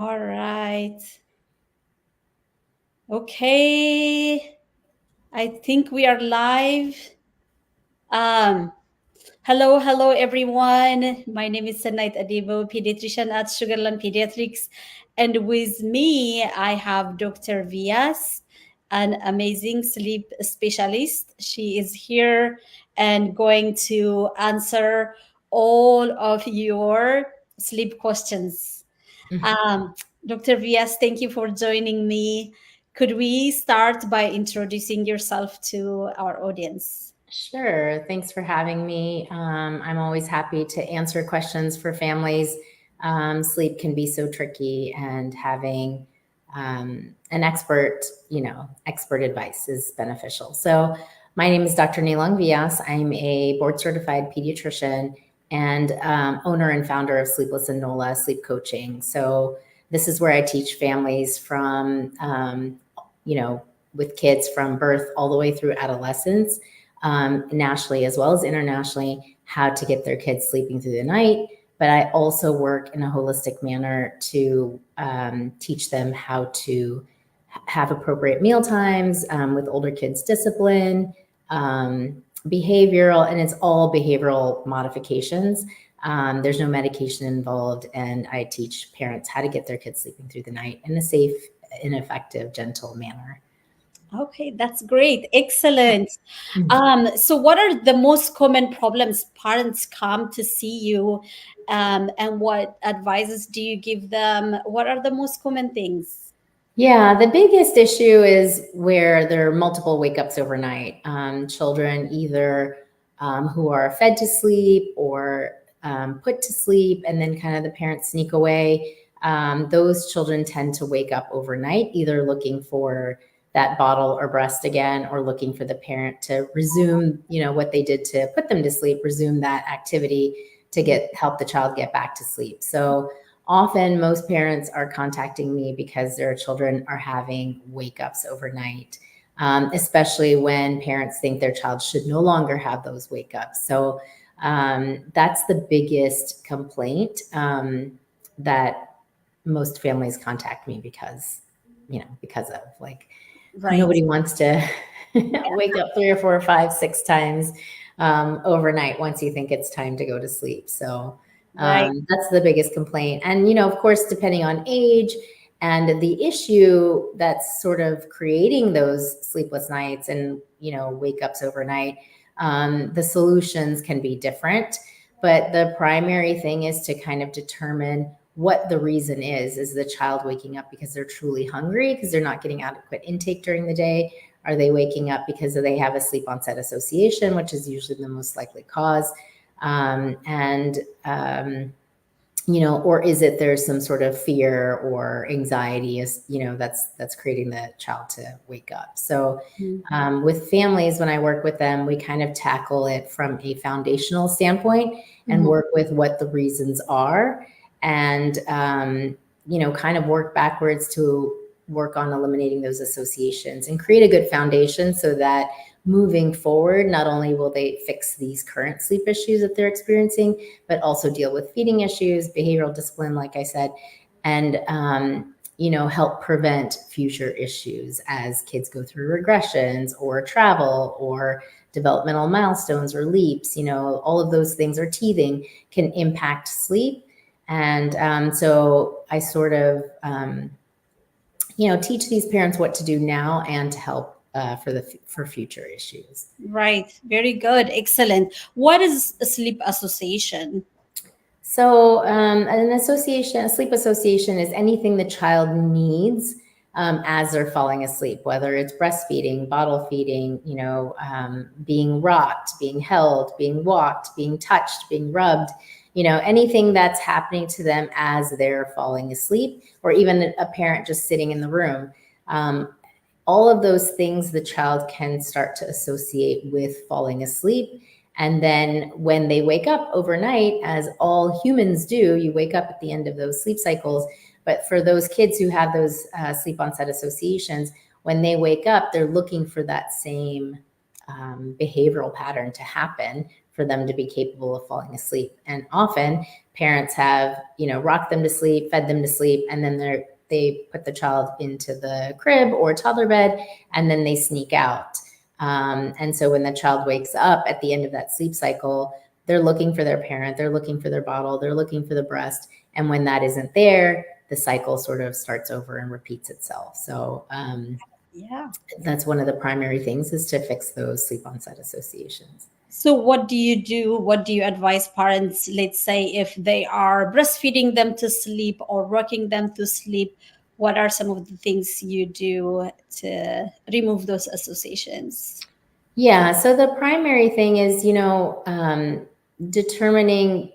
All right. Okay. I think we are live. Um, hello, everyone. My name is Senait Adebo, pediatrician at Sugarland Pediatrics. And with me, I have Dr. Vias, an amazing sleep specialist. She is here and going to answer all of your sleep questions. Dr. Vias, thank you for joining me. Could we start by introducing yourself to our audience? Sure. Thanks for having me. I'm always happy to answer questions for families. Sleep can be so tricky, and having an expert advice is beneficial. So, my name is Dr. Nilang Vias. I'm a board certified pediatrician and owner and founder of Sleepless and NOLA Sleep Coaching. So, this is where I teach families from, with kids from birth all the way through adolescence, nationally as well as internationally, how to get their kids sleeping through the night. But I also work in a holistic manner to teach them how to have appropriate meal times with older kids, discipline, behavioral, and it's all behavioral modifications. There's no medication involved, and I teach parents how to get their kids sleeping through the night in a safe and effective, gentle manner. Okay, that's great. Excellent. Mm. So, what are the most common problems parents come to see you, and what advices do you give them? What are the most common things? Yeah, the biggest issue is where there are multiple wake ups overnight. Children either who are fed to sleep or put to sleep, and then kind of the parents sneak away. Those children tend to wake up overnight, either looking for that bottle or breast again, or looking for the parent to resume, what they did to put them to sleep, resume that activity to help the child get back to sleep. So often most parents are contacting me because their children are having wake ups overnight, especially when parents think their child should no longer have those wake ups. So that's the biggest complaint that most families contact me because of, like, Right. nobody wants to wake up 3 or 4 or 5, 6 times overnight once you think it's time to go to sleep. So Right. that's the biggest complaint. And, of course, depending on age and the issue that's sort of creating those sleepless nights and, wake ups overnight, the solutions can be different. But the primary thing is to kind of determine what the reason is. Is the child waking up because they're truly hungry, because they're not getting adequate intake during the day? Are they waking up because they have a sleep onset association, which is usually the most likely cause? Or is it there's some sort of fear or anxiety, that's creating the child to wake up? So with families, when I work with them, we kind of tackle it from a foundational standpoint and work with what the reasons are, and kind of work backwards to work on eliminating those associations and create a good foundation so that moving forward, not only will they fix these current sleep issues that they're experiencing, but also deal with feeding issues, behavioral discipline, like I said, and help prevent future issues as kids go through regressions or travel or developmental milestones or leaps. All of those things, or teething, can impact sleep. And so I sort of teach these parents what to do now and to help for future issues. Right. Very good. Excellent. What is a sleep association? So a sleep association is anything the child needs as they're falling asleep, whether it's breastfeeding, bottle feeding, being rocked, being held, being walked, being touched, being rubbed, anything that's happening to them as they're falling asleep, or even a parent just sitting in the room. All of those things the child can start to associate with falling asleep. And then when they wake up overnight, as all humans do, you wake up at the end of those sleep cycles. But for those kids who have those sleep onset associations, when they wake up, they're looking for that same behavioral pattern to happen for them to be capable of falling asleep. And often parents have, rocked them to sleep, fed them to sleep, and then they put the child into the crib or toddler bed, and then they sneak out. And so when the child wakes up at the end of that sleep cycle, they're looking for their parent, they're looking for their bottle, they're looking for the breast. And when that isn't there, the cycle sort of starts over and repeats itself. So Yeah. that's one of the primary things, is to fix those sleep onset associations. So what do you do? What do you advise parents, let's say, if they are breastfeeding them to sleep or rocking them to sleep? What are some of the things you do to remove those associations? Yeah, so the primary thing is, determining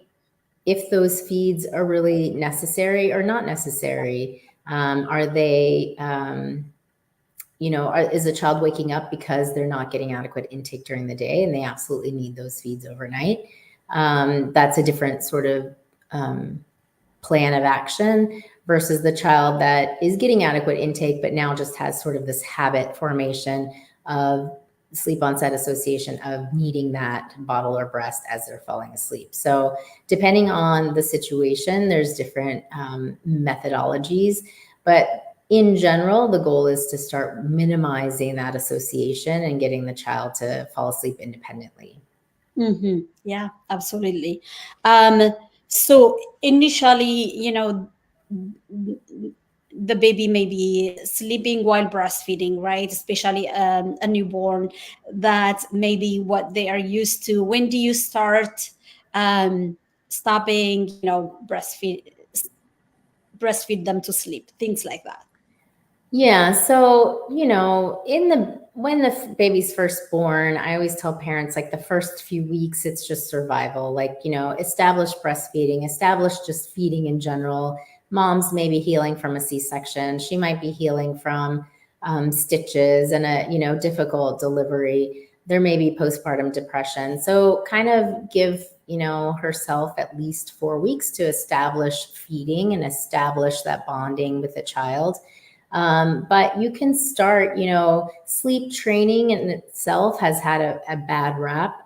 if those feeds are really necessary or not necessary. Are they, is a child waking up because they're not getting adequate intake during the day and they absolutely need those feeds overnight? That's a different sort of plan of action versus the child that is getting adequate intake, but now just has sort of this habit formation of sleep onset association of needing that bottle or breast as they're falling asleep. So depending on the situation, there's different methodologies, but in general, the goal is to start minimizing that association and getting the child to fall asleep independently. Mm-hmm. Yeah, absolutely. Um, so initially, the baby may be sleeping while breastfeeding, right? Especially a newborn, that may be what they are used to. When do you start stopping, breastfeed them to sleep? Things like that. Yeah. So, when the baby's first born, I always tell parents, like, the first few weeks, it's just survival. Like, establish breastfeeding, establish just feeding in general. Mom's maybe healing from a C-section. She might be healing from stitches and a, difficult delivery. There may be postpartum depression. So kind of give, herself at least 4 weeks to establish feeding and establish that bonding with the child. But you can start, sleep training in itself has had a bad rap.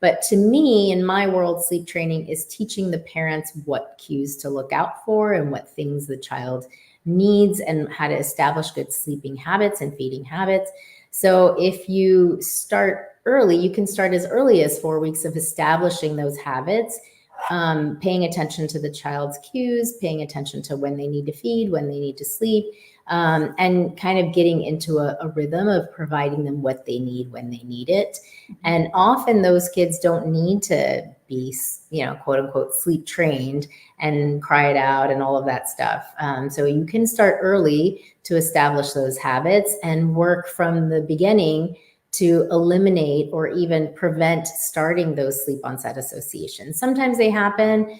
But to me, in my world, sleep training is teaching the parents what cues to look out for and what things the child needs and how to establish good sleeping habits and feeding habits. So if you start early, you can start as early as 4 weeks of establishing those habits, paying attention to the child's cues, paying attention to when they need to feed, when they need to sleep, and kind of getting into a rhythm of providing them what they need when they need it. And often those kids don't need to be, quote unquote, sleep trained and cry it out and all of that stuff. So you can start early to establish those habits and work from the beginning to eliminate or even prevent starting those sleep onset associations. Sometimes they happen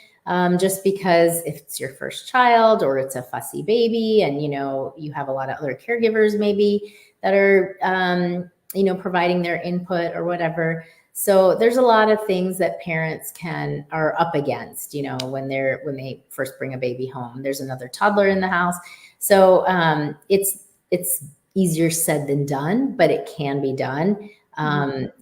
just because if it's your first child or it's a fussy baby and, you have a lot of other caregivers maybe that are, providing their input or whatever. So there's a lot of things that parents are up against, when they first bring a baby home. There's another toddler in the house. So it's easier said than done, but it can be done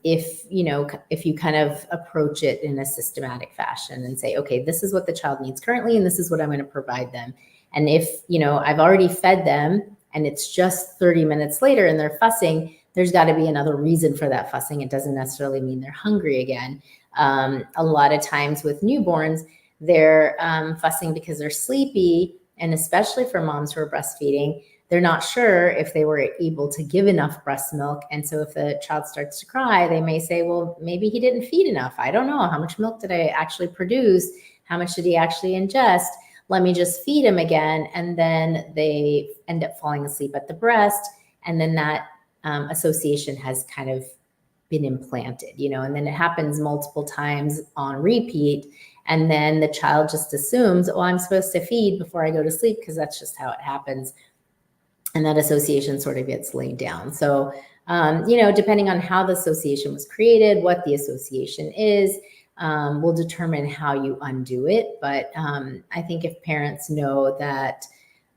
if you kind of approach it in a systematic fashion and say, okay, this is what the child needs currently, and this is what I'm going to provide them. And if I've already fed them and it's just 30 minutes later and they're fussing, there's got to be another reason for that fussing. It doesn't necessarily mean they're hungry again. A lot of times with newborns, they're fussing because they're sleepy, and especially for moms who are breastfeeding, they're not sure if they were able to give enough breast milk. And so if the child starts to cry, they may say, well, maybe he didn't feed enough. I don't know. How much milk did I actually produce? How much did he actually ingest? Let me just feed him again. And then they end up falling asleep at the breast. And then that association has kind of been implanted, and then it happens multiple times on repeat. And then the child just assumes, oh, I'm supposed to feed before I go to sleep because that's just how it happens. And that association sort of gets laid down. So, depending on how the association was created, what the association is, will determine how you undo it. But I think if parents know that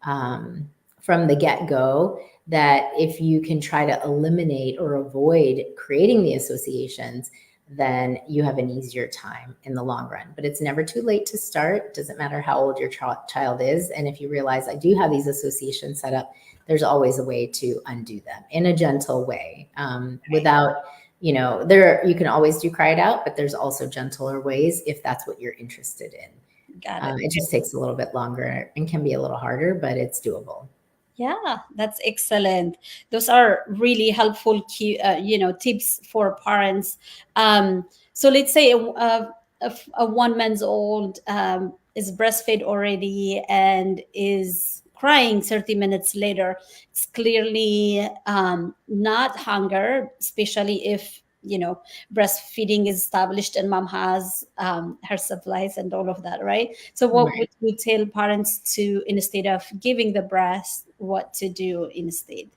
from the get-go, that if you can try to eliminate or avoid creating the associations, then you have an easier time in the long run. But it's never too late to start. Doesn't matter how old your child is. And if you realize I do have these associations set up, there's always a way to undo them in a gentle way, without, you can always do cry it out, but there's also gentler ways if that's what you're interested in. Got it. It just takes a little bit longer and can be a little harder, but it's doable. Yeah, that's excellent. Those are really helpful key, tips for parents. So let's say a 1 month old is breastfed already and is crying 30 minutes later. It's clearly not hunger, especially if breastfeeding is established and mom has her supplies and all of that, right? So what would Right. you tell parents to, instead of giving the breast, what to do instead?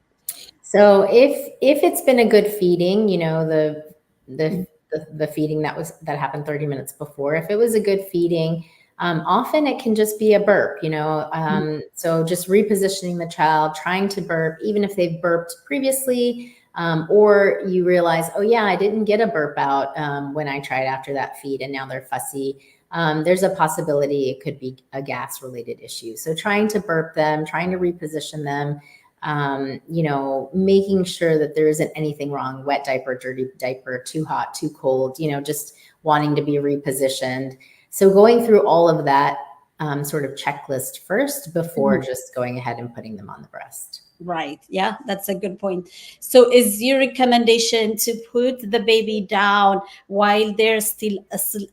So if it's been a good feeding, the Mhm. the feeding that happened 30 minutes before, if it was a good feeding, often it can just be a burp, so just repositioning the child, trying to burp, even if they've burped previously, or you realize, oh yeah, I didn't get a burp out when I tried after that feed, and now they're fussy. There's a possibility it could be a gas related issue. So trying to burp them, trying to reposition them, making sure that there isn't anything wrong, wet diaper, dirty diaper, too hot, too cold, just wanting to be repositioned. So going through all of that sort of checklist first before Mhm. just going ahead and putting them on the breast. Right. Yeah, that's a good point. So, is your recommendation to put the baby down while they're still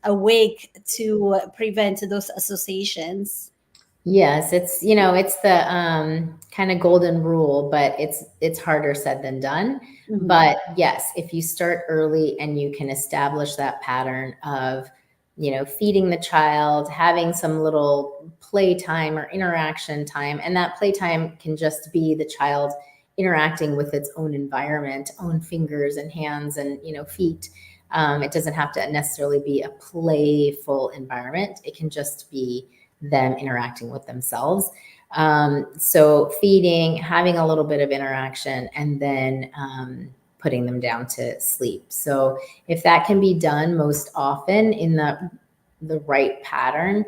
awake to prevent those associations? Yes, it's the kind of golden rule, but it's harder said than done. Mhm. But yes, if you start early and you can establish that pattern of, feeding the child, having some little playtime or interaction time, and that playtime can just be the child interacting with its own environment, own fingers and hands and feet. It doesn't have to necessarily be a playful environment. It can just be them interacting with themselves. So feeding, having a little bit of interaction, and then putting them down to sleep. So if that can be done most often in the right pattern,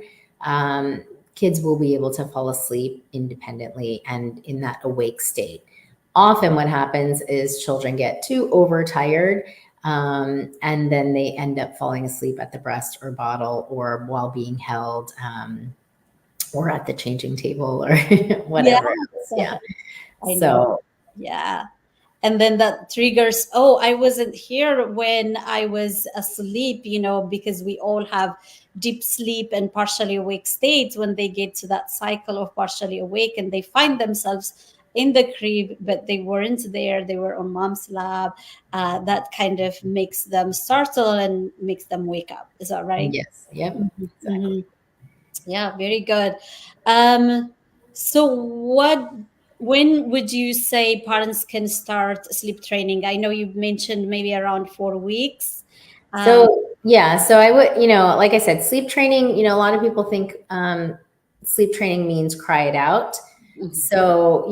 kids will be able to fall asleep independently and in that awake state. Often what happens is children get too overtired, and then they end up falling asleep at the breast or bottle or while being held, or at the changing table or Yeah, whatever else. Yeah. I know. So Yeah. And then that triggers, oh, I wasn't here when I was asleep, because we all have deep sleep and partially awake states. When they get to that cycle of partially awake and they find themselves in the crib, but they weren't there, they were on mom's lap, that kind of makes them startle and makes them wake up. Is that right? yes, yep, Mhm, exactly. mhm. Yeah, very good. Um, so when would you say parents can start sleep training? I know you mentioned maybe around 4 weeks. Um, So yeah, so I would, like I said, sleep training, a lot of people think sleep training means cry it out. mhm. So,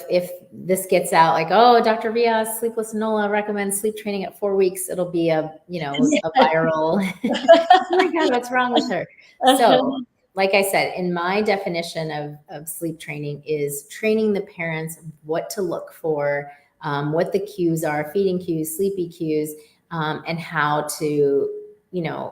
if this gets out like, oh, Dr. Vias, Sleepless Nola recommends sleep training at 4 weeks, it'll be a viral, oh my God, what's wrong with her? So, like I said, in my definition of sleep training is training the parents what to look for, what the cues are, feeding cues, sleepy cues, and how to,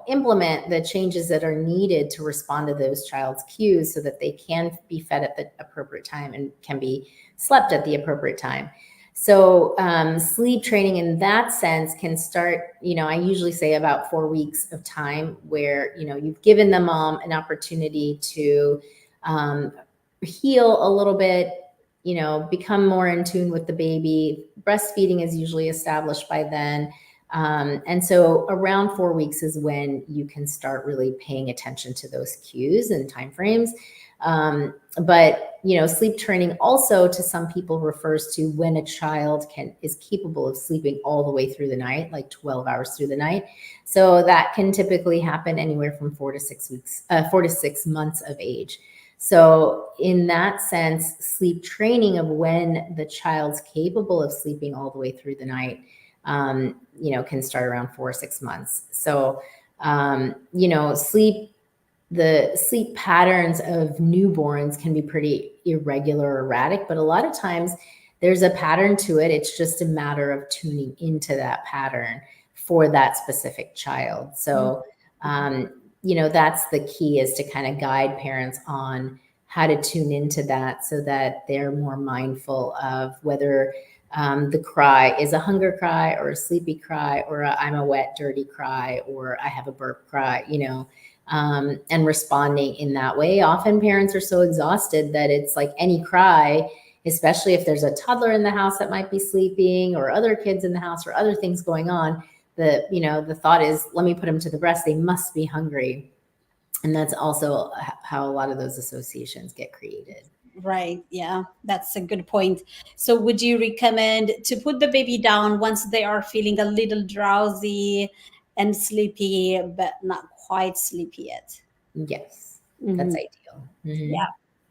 implement the changes that are needed to respond to those child's cues so that they can be fed at the appropriate time and can be slept at the appropriate time. So sleep training in that sense can start, I usually say about 4 weeks of time where, you've given the mom an opportunity to um, heal a little bit, become more in tune with the baby. Breastfeeding is usually established by then. And so around 4 weeks is when you can start really paying attention to those cues and timeframes. But sleep training also to some people refers to when a child is capable of sleeping all the way through the night, like 12 hours through the night. So that can typically happen anywhere from 4 to 6 weeks, 4 to 6 months of age. So in that sense, sleep training of when the child's capable of sleeping all the way through the night can start around 4 or 6 months. So, you know, the sleep patterns of newborns can be pretty irregular, erratic, but a lot of times there's a pattern to it. It's just a matter of tuning into that pattern for that specific child. So, that's the key, is to kind of guide parents on how to tune into that, so that they're more mindful of whether the cry is a hunger cry or a sleepy cry, or I'm a wet, dirty cry, or I have a burp cry, and responding in that way. Often parents are so exhausted that it's like any cry, especially if there's a toddler in the house that might be sleeping, or other kids in the house, or other things going on. The thought is, let me put them to the breast. They must be hungry. And that's also how a lot of those associations get created. Right. Yeah, that's a good point. So, would you recommend to put the baby down once they are feeling a little drowsy and sleepy, but not quite sleepy yet? Yes, that's Mhm. ideal. Yeah,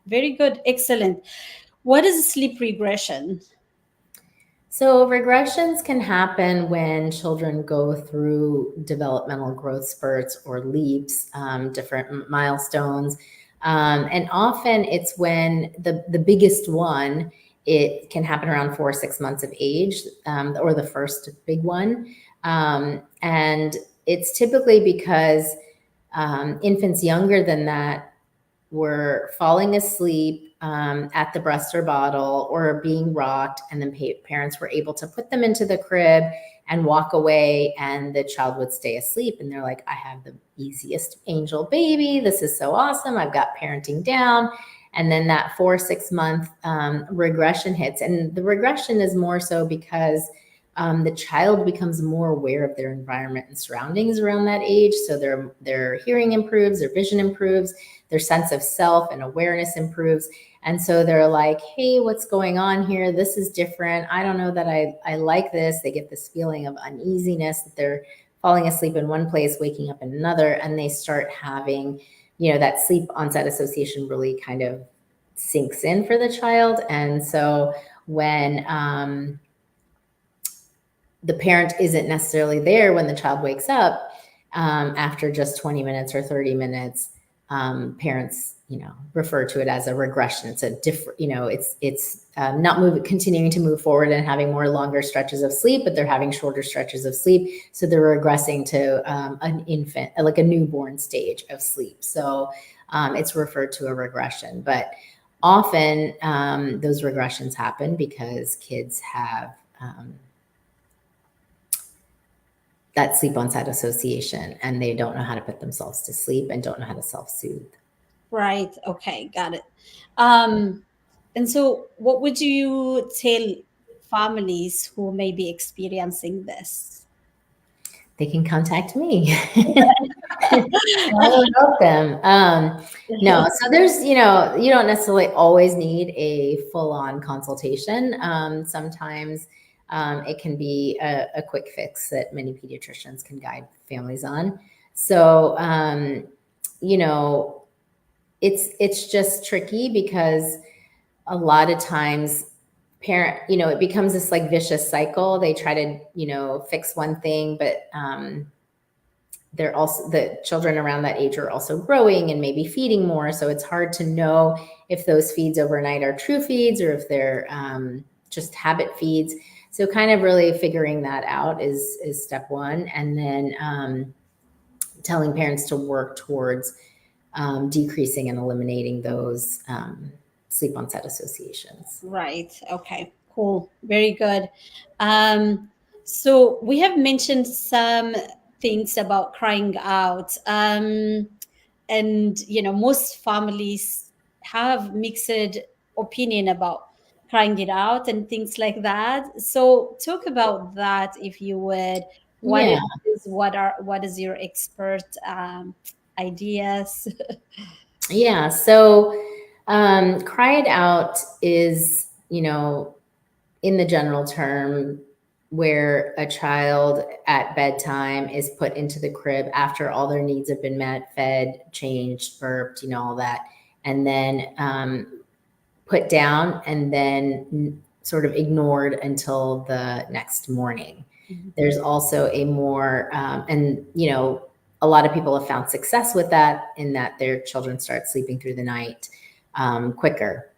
very good. Excellent. What is sleep regression? So, regressions can happen when children go through developmental growth spurts or leaps, different milestones. And often it's when the biggest one, it can happen around 4 or 6 months of age, or the first big one. And it's typically because infants younger than that were falling asleep at the breast or bottle, or being rocked, and then parents were able to put them into the crib and walk away, and the child would stay asleep, and they're like, I have the easiest angel baby, this is so awesome, I've got parenting down. And then that 4 or 6 month regression hits, and the regression is more so because the child becomes more aware of their environment and surroundings around that age. So their hearing improves, their vision improves, their sense of self and awareness improves. And so they're like, hey, what's going on here? This is different. I don't know that I like this. They get this feeling of uneasiness, that they're falling asleep in one place, waking up in another, and they start having, that sleep onset association really kind of sinks in for the child. And so when the parent isn't necessarily there when the child wakes up, after just 20 minutes or 30 minutes, parents, refer to it as a regression. It's a different, it's not continuing to move forward and having more longer stretches of sleep, but they're having shorter stretches of sleep. So they're regressing to an infant, like a newborn stage of sleep. So it's referred to a regression. But often those regressions happen because kids have that sleep onset association, and they don't know how to put themselves to sleep and don't know how to self-soothe. Right. Okay. Got it. Um, and so, what would you tell families who may be experiencing this? They can contact me. I will help them. No, so there's, you don't necessarily always need a full-on consultation. Sometimes it can be a quick fix that many pediatricians can guide families on. So, you know, it's just tricky because a lot of times it becomes this like vicious cycle. They try to, fix one thing, but they're also, the children around that age are also growing and maybe feeding more. So it's hard to know if those feeds overnight are true feeds or if they're just habit feeds. So kind of really figuring that out is step one. And then telling parents to work towards decreasing and eliminating those sleep onset associations. Right. Okay. Cool. Very good. Um, so we have mentioned some things about crying out, and most families have mixed opinion about crying it out and things like that. So talk about that if you would. What Yeah. it is? What is your expert ideas? Yeah. So cry it out is, in the general term, where a child at bedtime is put into the crib after all their needs have been met, fed, changed, burped, all that, and then put down and then sort of ignored until the next morning. Mhm. There's also a more, and a lot of people have found success with that in that their children start sleeping through the night quicker.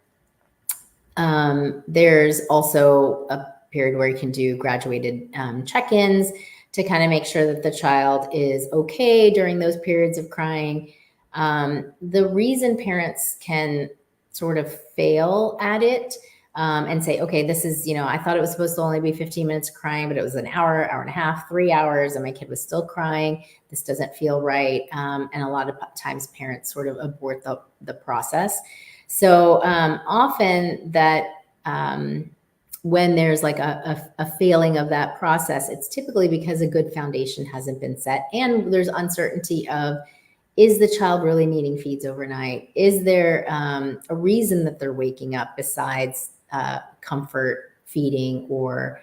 There's also a period where you can do graduated check-ins to kind of make sure that the child is okay during those periods of crying. The reason parents can sort of fail at it and say, okay, this is, I thought it was supposed to only be 15 minutes of crying, but it was an hour, hour and a half, 3 hours, and my kid was still crying. This doesn't feel right. And a lot of times parents sort of abort the process. So often that when there's like a failing of that process, it's typically because a good foundation hasn't been set, and there's uncertainty of, is the child really needing feeds overnight? Is there a reason that they're waking up besides comfort feeding or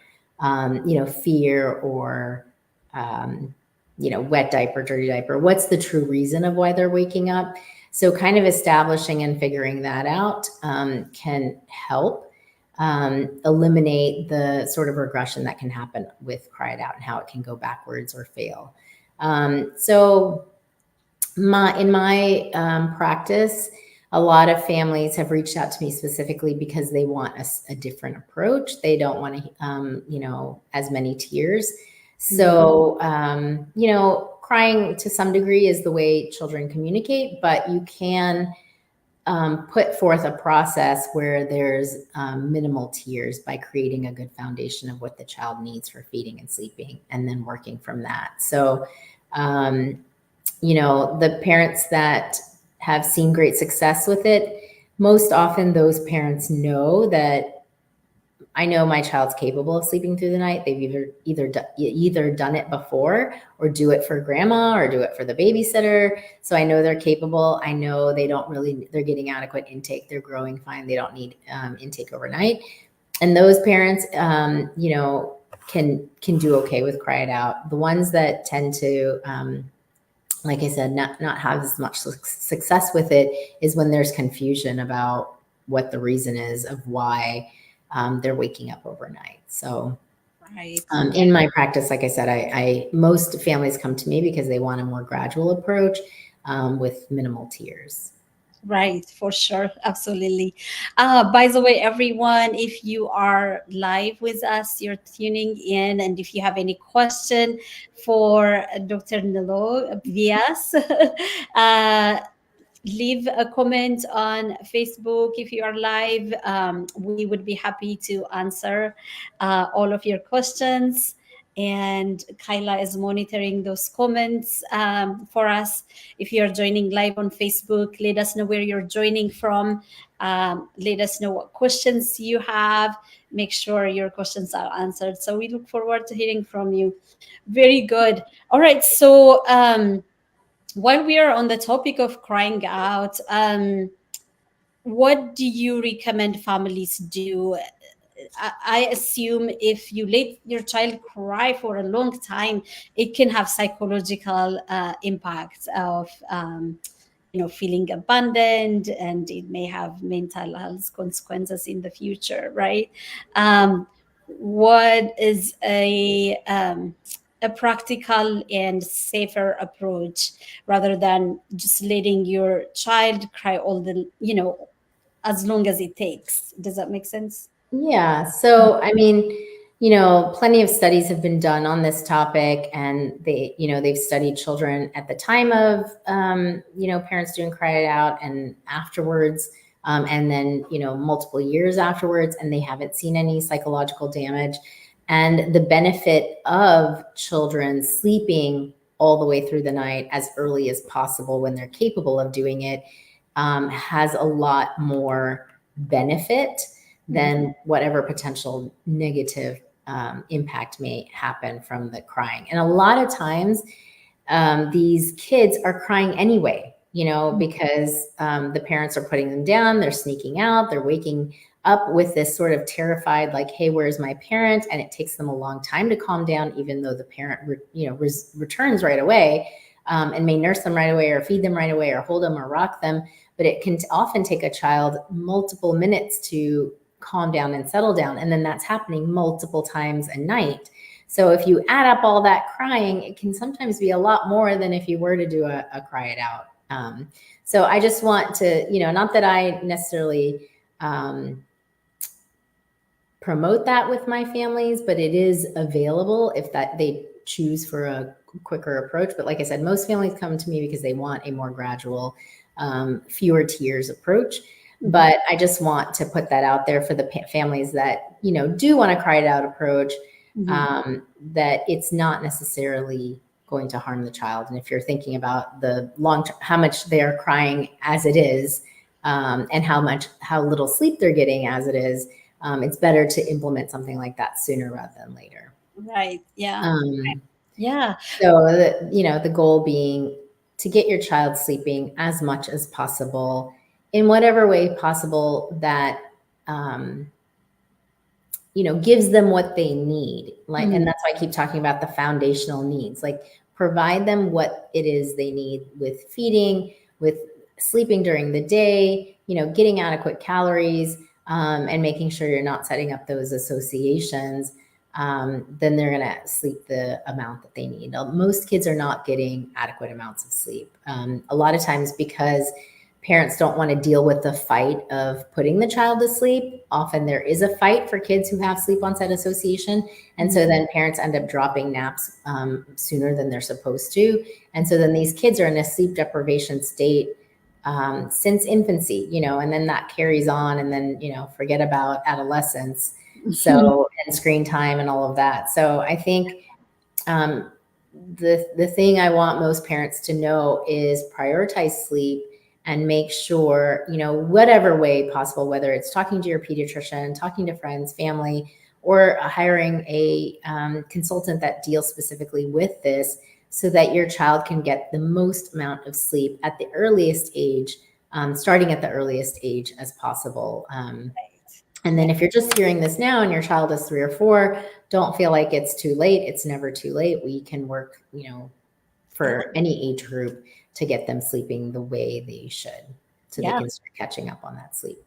fear or wet diaper, dirty diaper? What's the true reason of why they're waking up? So kind of establishing and figuring that out can help eliminate the sort of regression that can happen with cry it out and how it can go backwards or fail. So in my practice, a lot of families have reached out to me specifically because they want a different approach. They don't want to, as many tears. So, crying to some degree is the way children communicate, but you can put forth a process where there's minimal tears by creating a good foundation of what the child needs for feeding and sleeping, and then working from that. So, the parents that have seen great success with it, most often those parents know that I know my child's capable of sleeping through the night. They've either done it before or do it for grandma or do it for the babysitter. So I know they're capable. I know they're getting adequate intake. They're growing fine. They don't need intake overnight. And those parents, can do okay with cry it out. The ones that tend to, like I said, not have as much success with it is when there's confusion about what the reason is of why they're waking up overnight. So Right. in my practice, like I said, I most families come to me because they want a more gradual approach with minimal tears. Right, for sure. Absolutely. By the way, everyone, if you are live with us, you're tuning in, and if you have any question for Dr. Nilo Vias, uh, leave a comment on Facebook if you are live. We would be happy to answer all of your questions. And Kyla is monitoring those comments for us. If you're joining live on Facebook, let us know where you're joining from. Let us know what questions you have. Make sure your questions are answered. So we look forward to hearing from you. Very good. All right. So, while we are on the topic of crying out, what do you recommend families do? I assume if you let your child cry for a long time, it can have psychological impacts of feeling abandoned, and it may have mental health consequences in the future, right? What is a practical and safer approach rather than just letting your child cry all the as long as it takes? Does that make sense? Yeah. So, I mean, plenty of studies have been done on this topic, and they've studied children at the time of, parents doing cry it out and afterwards, and then, multiple years afterwards, and they haven't seen any psychological damage. And the benefit of children sleeping all the way through the night as early as possible when they're capable of doing it has a lot more benefit than whatever potential negative impact may happen from the crying. And a lot of times, these kids are crying anyway, because the parents are putting them down, they're sneaking out, they're waking up with this sort of terrified, like, hey, where's my parent? And it takes them a long time to calm down, even though the parent, returns right away and may nurse them right away or feed them right away or hold them or rock them. But it can often take a child multiple minutes to calm down and settle down. And then that's happening multiple times a night. So if you add up all that crying, it can sometimes be a lot more than if you were to do a cry it out. So I just want to, not that I necessarily promote that with my families, but it is available if that they choose for a quicker approach. But like I said, most families come to me because they want a more gradual, fewer tiers approach. But I just want to put that out there for the families that, do want to cry it out approach, that it's not necessarily going to harm the child. And if you're thinking about the long term, how much they're crying as it is, and how little sleep they're getting as it is, it's better to implement something like that sooner rather than later. Right. Yeah. Um, Yeah. so the goal being to get your child sleeping as much as possible in whatever way possible that gives them what they need. And that's why I keep talking about the foundational needs. Like, provide them what it is they need with feeding, with sleeping during the day, getting adequate calories, and making sure you're not setting up those associations. Then they're going to sleep the amount that they need. Now, most kids are not getting adequate amounts of sleep. A lot of times because parents don't want to deal with the fight of putting the child to sleep. Often there is a fight for kids who have sleep onset association. And so then parents end up dropping naps sooner than they're supposed to. And so then these kids are in a sleep deprivation state since infancy, and then that carries on, and then, forget about adolescence. So, and screen time and all of that. So I think the thing I want most parents to know is prioritize sleep and make sure, whatever way possible, whether it's talking to your pediatrician, talking to friends, family, or hiring a consultant that deals specifically with this, so that your child can get the most amount of sleep at the earliest age, starting at the earliest age as possible. And then if you're just hearing this now and your child is 3 or 4, don't feel like it's too late. It's never too late. We can work, for any age group to get them sleeping the way they should, so they can start catching up on that sleep.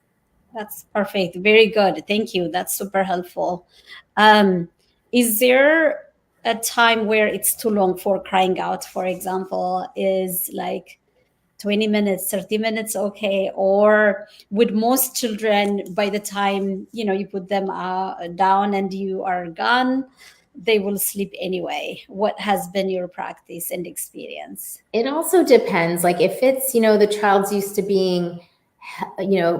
That's perfect. Very good. Thank you. That's super helpful. Is there a time where it's too long for crying out, for example? Is like 20 minutes, 30 minutes okay? Or with most children, by the time you put them down and you are gone, they will sleep anyway? What has been your practice and experience? It also depends. Like, if it's, the child's used to being,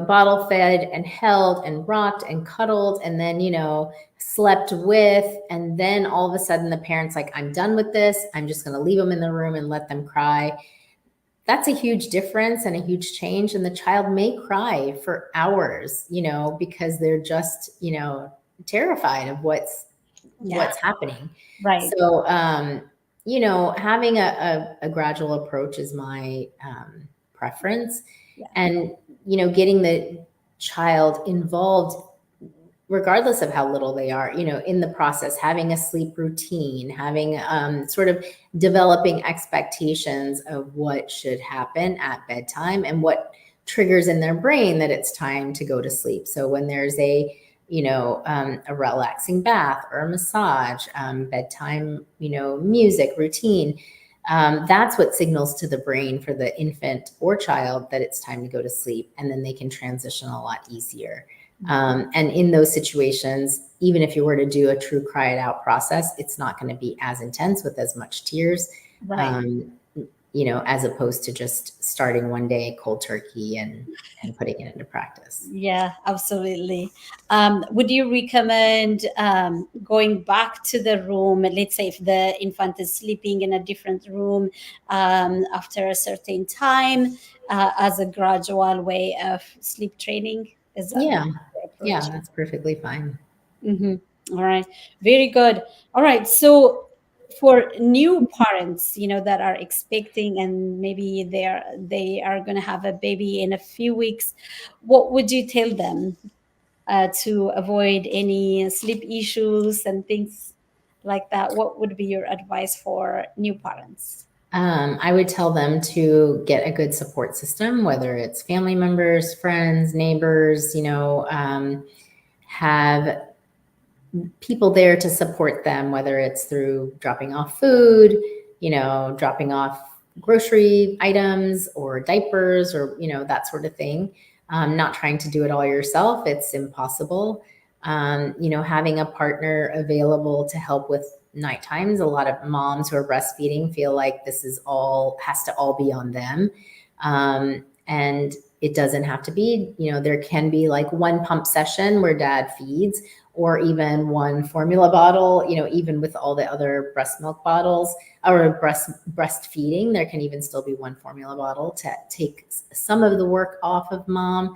bottle fed and held and rocked and cuddled, and then, slept with, and then all of a sudden the parent's like, I'm done with this. I'm just going to leave them in the room and let them cry. That's a huge difference and a huge change. And the child may cry for hours, because they're just, terrified of what's happening. Right. So, having a gradual approach is my preference. And, getting the child involved, regardless of how little they are, in the process, having a sleep routine, having sort of developing expectations of what should happen at bedtime and what triggers in their brain that it's time to go to sleep. So when there's a relaxing bath or a massage, bedtime, music routine, that's what signals to the brain for the infant or child that it's time to go to sleep. And then they can transition a lot easier. And in those situations, even if you were to do a true cry it out process, it's not going to be as intense with as much tears, as opposed to just starting one day cold turkey and putting it into practice. Yeah, absolutely. Would you recommend going back to the room? Let's say if the infant is sleeping in a different room after a certain time, as a gradual way of sleep training? Is that Yeah, that's perfectly fine. All right, very good. All right, so for new parents, that are expecting and maybe they are going to have a baby in a few weeks, what would you tell them to avoid any sleep issues and things like that? What would be your advice for new parents? I would tell them to get a good support system, whether it's family members, friends, neighbors, have people there to support them, whether it's through dropping off food, dropping off grocery items or diapers or, that sort of thing. Not trying to do it all yourself. It's impossible. Having a partner available to help with night times. A lot of moms who are breastfeeding feel like this has to all be on them. And it doesn't have to be, there can be like one pump session where dad feeds, or even one formula bottle, even with all the other breast milk bottles or breastfeeding, there can even still be one formula bottle to take some of the work off of mom.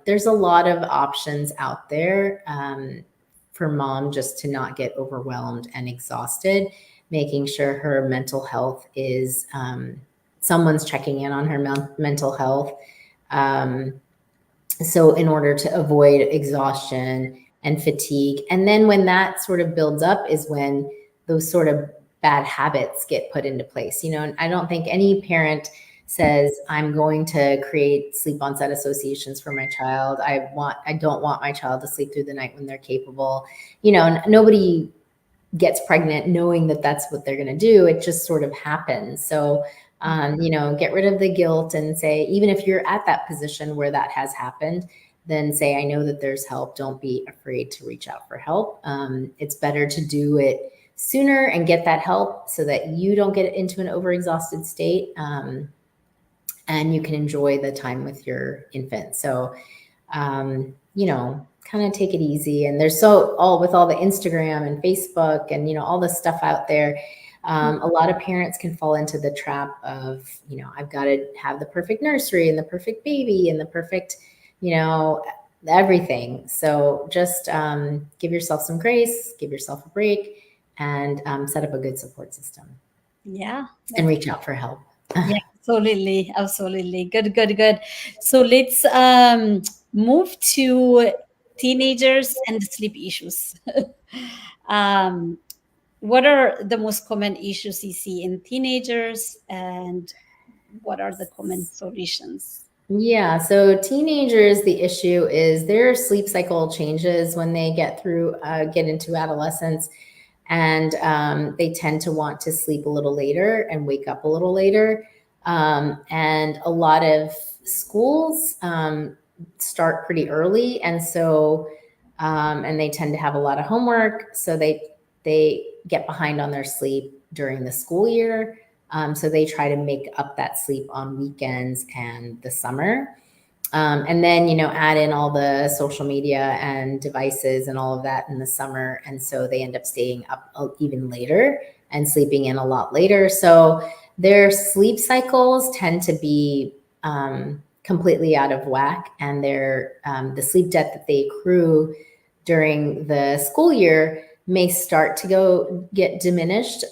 There's a lot of options out there for mom just to not get overwhelmed and exhausted, making sure her mental health is, someone's checking in on her mental health. So in order to avoid exhaustion and fatigue. And then when that sort of builds up is when those sort of bad habits get put into place. And I don't think any parent says, I'm going to create sleep onset associations for my child. I don't want my child to sleep through the night when they're capable. Nobody gets pregnant knowing that that's what they're going to do. It just sort of happens. So, get rid of the guilt and say, even if you're at that position where that has happened, then say, I know that there's help. Don't be afraid to reach out for help. It's better to do it sooner and get that help so that you don't get into an overexhausted state. And you can enjoy the time with your infant. So, kind of take it easy. And there's with all the Instagram and Facebook and, all the stuff out there. A lot of parents can fall into the trap of, I've got to have the perfect nursery and the perfect baby and the perfect, everything. So just give yourself some grace, give yourself a break, and set up a good support system. Yeah. And reach out for help. Yeah, absolutely. Absolutely. Good. So let's move to teenagers and sleep issues. um, what are the most common issues you see in teenagers, and what are the common solutions? Yeah, so teenagers, the issue is their sleep cycle changes when they get into adolescence, and they tend to want to sleep a little later and wake up a little later. And a lot of schools start pretty early, and so and they tend to have a lot of homework, so they get behind on their sleep during the school year. So they try to make up that sleep on weekends and the summer. And then, add in all the social media and devices and all of that in the summer. And so they end up staying up even later and sleeping in a lot later. So their sleep cycles tend to be completely out of whack. And the sleep debt that they accrue during the school year may start to get diminished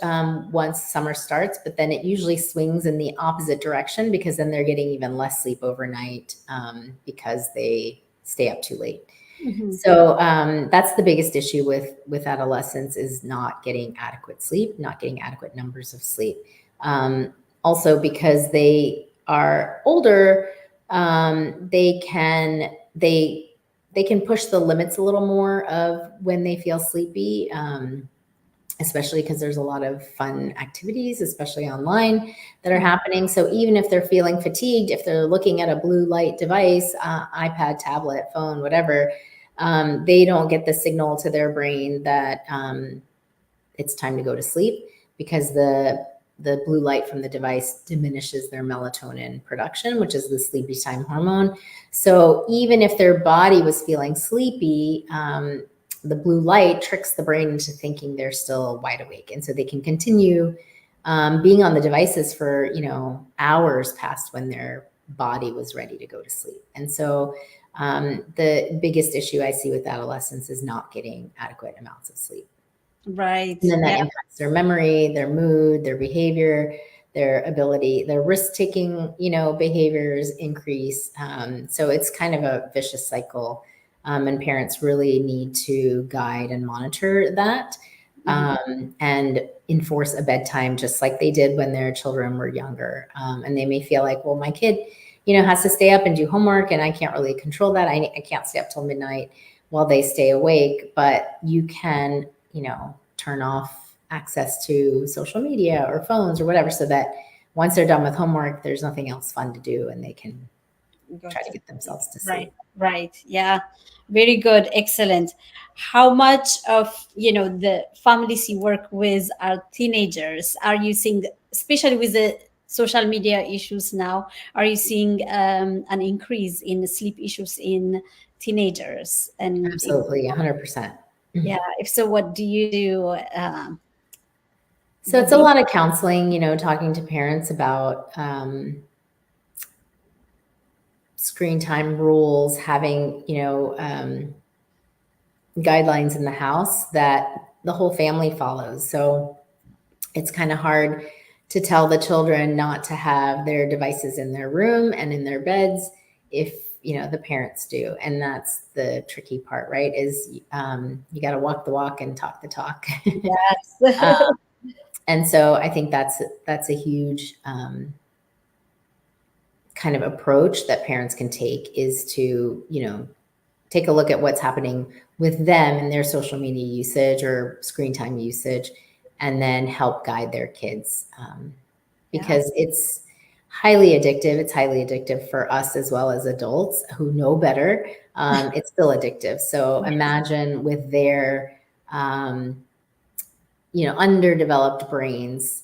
once summer starts, but then it usually swings in the opposite direction, because then they're getting even less sleep overnight because they stay up too late. So that's the biggest issue with adolescents, is not getting adequate sleep, not getting adequate numbers of sleep. Also, because they are older, they can push the limits a little more of when they feel sleepy, especially because there's a lot of fun activities, especially online, that are happening. So even if they're feeling fatigued, if they're looking at a blue light device, iPad, tablet, phone, whatever, they don't get the signal to their brain that it's time to go to sleep, because the blue light from the device diminishes their melatonin production, which is the sleepy time hormone. So even if their body was feeling sleepy, the blue light tricks the brain into thinking they're still wide awake. And so they can continue being on the devices for, hours past when their body was ready to go to sleep. And so the biggest issue I see with adolescents is not getting adequate amounts of sleep. Right. And then that impacts their memory, their mood, their behavior, their ability, their risk-taking, behaviors increase. So it's kind of a vicious cycle. And parents really need to guide and monitor that, and enforce a bedtime just like they did when their children were younger. And they may feel like, well, my kid, has to stay up and do homework, and I can't really control that. I can't stay up till midnight. while they stay awake, but you can, turn off access to social media or phones or whatever, so that once they're done with homework, there's nothing else fun to do and they can Go try to to get sleep. themselves to Right, sleep. right. Yeah. Very good. Excellent. How much of, the families you work with are teenagers? Are you seeing, especially with the social media issues now, are you seeing an increase in sleep issues in teenagers? And if, Absolutely, 100%. yeah, if so, what do you do? So What it's a do you, lot of counseling, talking to parents about screen time rules, having, guidelines in the house that the whole family follows. So it's kind of hard to tell the children not to have their devices in their room and in their beds if the parents do. And that's the tricky part, right? Is you got to walk the walk and talk the talk. yes. And so I think that's a huge kind of approach that parents can take, is to take a look at what's happening with them and their social media usage or screen time usage, and then help guide their kids, Yeah. because it's highly addictive. It's highly addictive for us as well as adults who know better. It's still addictive. So imagine with their underdeveloped brains,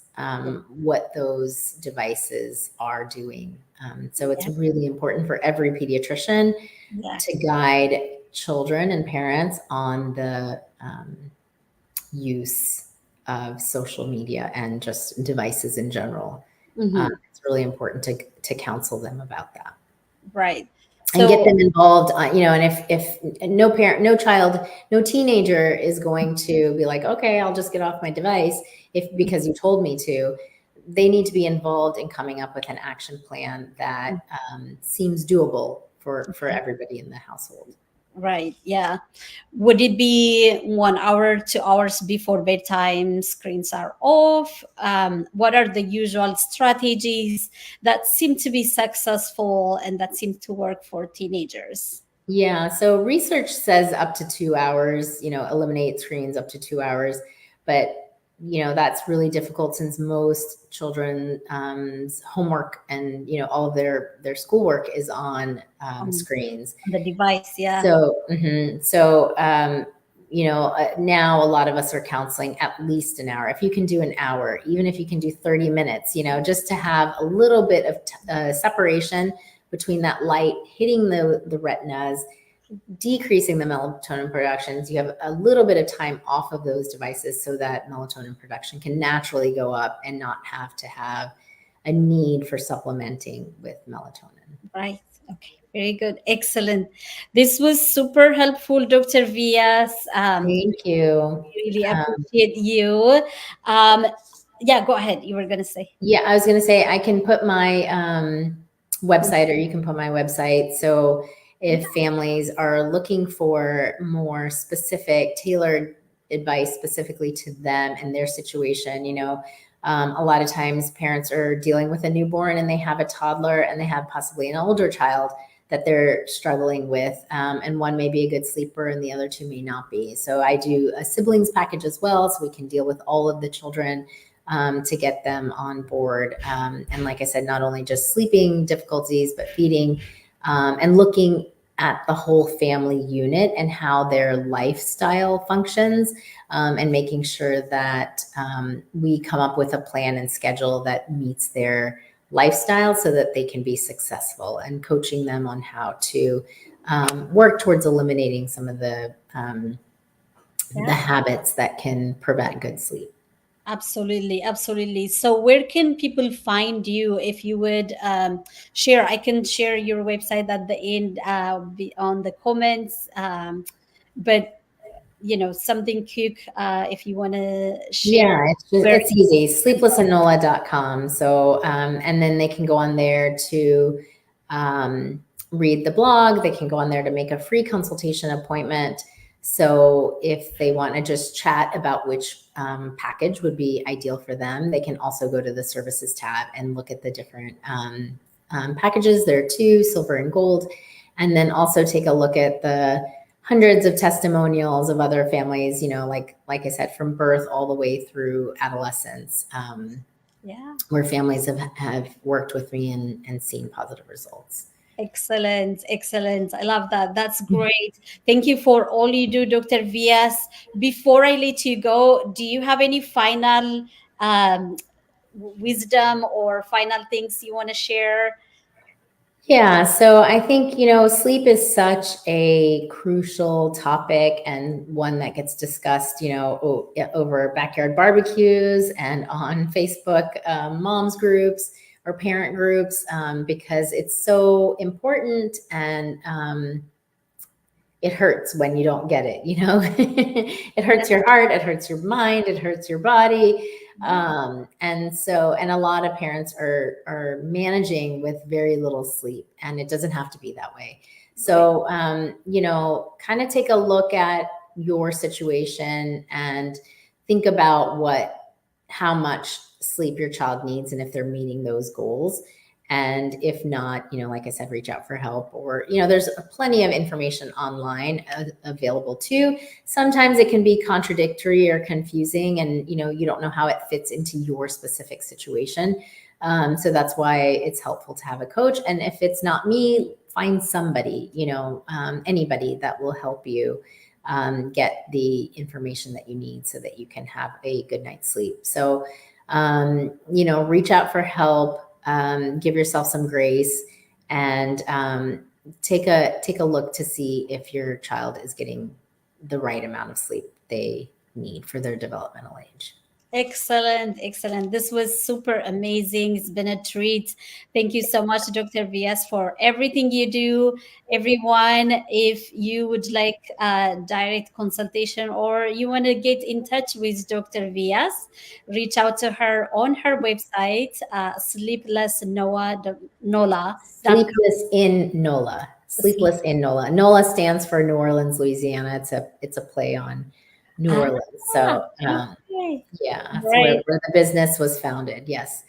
what those devices are doing. So it's Yeah. really important for every pediatrician to Yes. guide children and parents on the use of social media and just devices in general. Hmm. It's really important to counsel them about that Right. and get So, them involved. And if no parent, no child, no teenager is going to be like, okay, I'll just get off my device if because you told me to. They need to be involved in coming up with an action plan that seems doable for everybody in the household. right. Yeah. Would it be 1 hour, 2 hours before bedtime, screens are off? What are the usual strategies that seem to be successful and that seem to work for teenagers? Yeah, so research says up to 2 hours, eliminate screens up to 2 hours. But, that's really difficult since most children's homework and, all of their schoolwork is on On, screens. on the device? Yeah. So now a lot of us are counseling at least an hour. If you can do an hour, even if you can do 30 minutes, just to have a little bit of separation between that light hitting the retinas, decreasing the melatonin productions. You have a little bit of time off of those devices so that melatonin production can naturally go up and not have to have a need for supplementing with melatonin. Right. Okay. Very good. Excellent. This was super helpful, Dr. Vias. Thank you. Really Um, appreciate you. Um, yeah, go ahead. You were going to say. Yeah, I was going to say I can put my website, or you can put my website. So if families are looking for more specific, tailored advice specifically to them and their situation, a lot of times parents are dealing with a newborn and they have a toddler and they have possibly an older child that they're struggling with. And one may be a good sleeper and the other two may not be. So I do a siblings package as well, so we can deal with all of the children to get them on board. And like I said, not only just sleeping difficulties, but feeding, and looking at the whole family unit and how their lifestyle functions, and making sure that we come up with a plan and schedule that meets their lifestyle so that they can be successful, and coaching them on how to work towards eliminating some of the Yeah, habits that can prevent good sleep. absolutely. Absolutely. So, where can people find you if you would share? I can share your website at the end, be on the comments. But, something quick if you want to share Yeah, where. it's easy. Sleeplessanola.com. So, and then they can go on there to read the blog. They can go on there to make a free consultation appointment. So, if they want to just chat about which package would be ideal for them, they can also go to the services tab and look at the different packages. There are two, silver and gold, and then also take a look at the hundreds of testimonials of other families, like I said, from birth all the way through adolescence, Yeah. where families have worked with me and seen positive results. Excellent, excellent. I love that. That's great. Thank you for all you do, Dr. Vias. Before I let you go, do you have any final um, wisdom or final things you want to share? Yeah, so I think, sleep is such a crucial topic and one that gets discussed, yeah, over backyard barbecues and on Facebook moms groups or parent groups, because it's so important, and it hurts when you don't get it. It hurts your heart, it hurts your mind, it hurts your body. And a lot of parents are managing with very little sleep, and it doesn't have to be that way. Right. So, kind of take a look at your situation and think about how much sleep your child needs and if they're meeting those goals. And if not, like I said, reach out for help, or, there's plenty of information online available too. Sometimes it can be contradictory or confusing, and, you don't know how it fits into your specific situation. So that's why it's helpful to have a coach. And if it's not me, find somebody, anybody that will help you get the information that you need so that you can have a good night's sleep. So, reach out for help, give yourself some grace, and take a look to see if your child is getting the right amount of sleep they need for their developmental age. Excellent, excellent. This was super amazing. It's been a treat. Thank you so much, Dr. Vias, for everything you do. Everyone, if you would like direct consultation or you want to get in touch with Dr. Vias, reach out to her on her website, sleeplessnola.com. Sleepless in NOLA. Sleepless in NOLA. NOLA stands for New Orleans, Louisiana. It's a play on New Ah, Orleans. So, okay. yeah, that's where, Right. where the business was founded. Yes.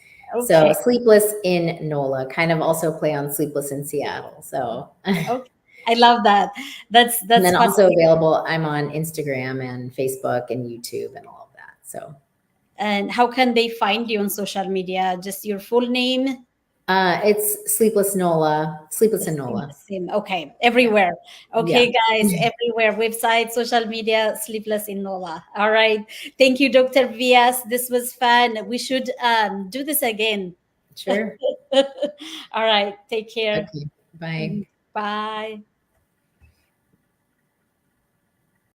So Okay. Sleepless in NOLA, kind of also play on Sleepless in Seattle. So, and Okay. I love that. That's then fun. also available, I'm on Instagram and Facebook and YouTube and all of that. So, And how can they find you on social media? Just your full name? it's Sleepless NOLA, Sleepless in Same, NOLA. same. Okay, Yeah. everywhere. Yeah. Okay, guys, everywhere. Website, social media, Sleepless in Nola. All right. Thank you, Dr. Vias. This was fun. We should do this again. Sure. All right. Take care. Okay. Bye. Mhm. Bye.